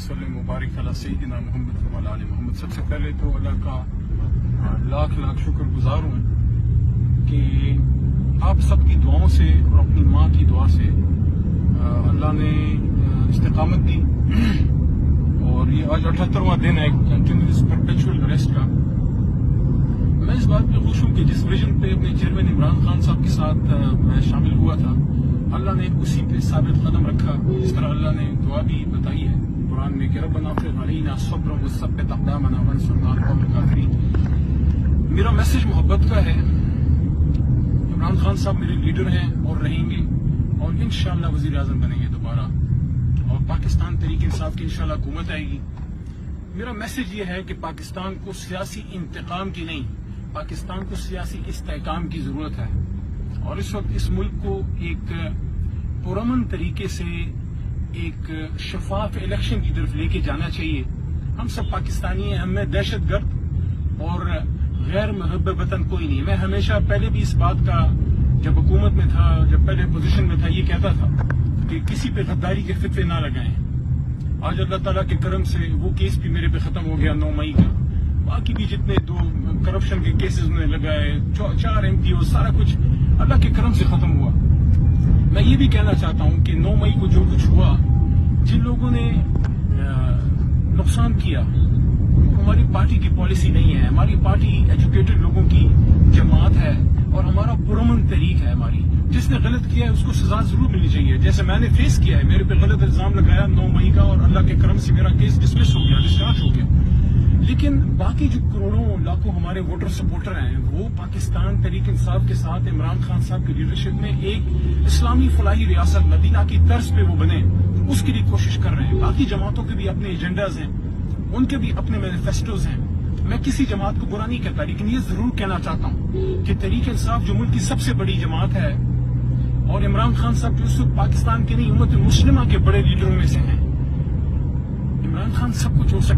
वसल्लम मुबारक अला सय्यिदिना मोहम्मद व अला आलि मोहम्मद। सबसे पहले तो अल्लाह का लाख लाख शुक्रगुजार हूँ कि आप सबकी दुआओं से और अपनी माँ की दुआ से अल्लाह ने इस्तिकामत दी और ये आज 78वां दिन है कंटिन्यूस परपेचुअल अरेस्ट का। मैं इस बात पे खुश हूँ कि जिस विजन पे अपने चेयरमैन इमरान खान साहब के साथ मैं शामिल हुआ था, अल्लाह ने उसी पे साबित कदम रखा। जिस तरह अल्लाह ने दुआ भी बताई है कुरान में कि रब्बना अफ़रिग़ अलैना सब्रन वसब्बित अक़दामना वंसुरना अलल क़ौमिल काफ़िरीन। मेरा मैसेज मोहब्बत का है। इमरान खान साहब मेरे लीडर हैं और रहेंगे और इंशाअल्लाह वज़ीर आज़म बनेंगे दोबारा और पाकिस्तान तहरीक इंसाफ की इंशाअल्लाह हुकूमत आएगी। मेरा मैसेज ये है कि पाकिस्तान को सियासी इंतकाम की नहीं, पाकिस्तान को सियासी इस्तेहकाम की जरूरत है और इस वक्त इस मुल्क को एक पुरअमन तरीके से एक शफाफ इलेक्शन की तरफ लेके जाना चाहिए। हम सब पाकिस्तानी हैं, हमें दहशतगर्द और गैर महब वतन कोई नहीं। मैं हमेशा पहले भी इस बात का, जब हुकूमत में था, जब पहले पोजीशन में था, ये कहता था कि किसी पे गद्दारी के फितवे ना लगाएं। आज अल्लाह ताला के करम से वो केस भी मेरे पे खत्म हो गया 9 मई का। बाकी भी जितने 2 करप्शन के केसेस उन्होंने लगाए, 4 MPO, सारा कुछ अल्लाह के करम से खत्म हुआ। मैं ये भी कहना चाहता हूँ कि 9 मई को जो कुछ हुआ, जिन लोगों ने नुकसान किया, हमारी पार्टी की पॉलिसी नहीं है। हमारी पार्टी एजुकेटेड लोगों की जमात है और हमारा पुरअमन तहरीक है। हमारी जिसने गलत किया है उसको सजा जरूर मिलनी चाहिए। जैसे मैंने फेस किया है, मेरे पे गलत इल्जाम लगाया 9 मई का और अल्लाह के करम से मेरा केस डिसमिस हो गया, डिस्चार्ज हो गया। लेकिन बाकी जो करोड़ों लाखों हमारे वोटर सपोर्टर हैं, वो पाकिस्तान तहरीक इंसाफ के साथ इमरान खान साहब की लीडरशिप में एक इस्लामी फलाही रियासत मदीना की तर्ज पे वो बने, उसके लिए कोशिश कर रहे हैं। बाकी जमातों के भी अपने एजेंडाज हैं, उनके भी अपने मैनिफेस्टोज हैं। मैं किसी जमात को बुरा नहीं कहता, लेकिन ये जरूर कहना चाहता हूँ कि तहरीक इंसाफ जो मुल्क की सबसे बड़ी जमात है और इमरान खान साहब जो उस वक्त पाकिस्तान के नहीं उम्मत मुस्लिमा के बड़े लीडरों में से हैं, इमरान खान सब कुछ हो सकता है।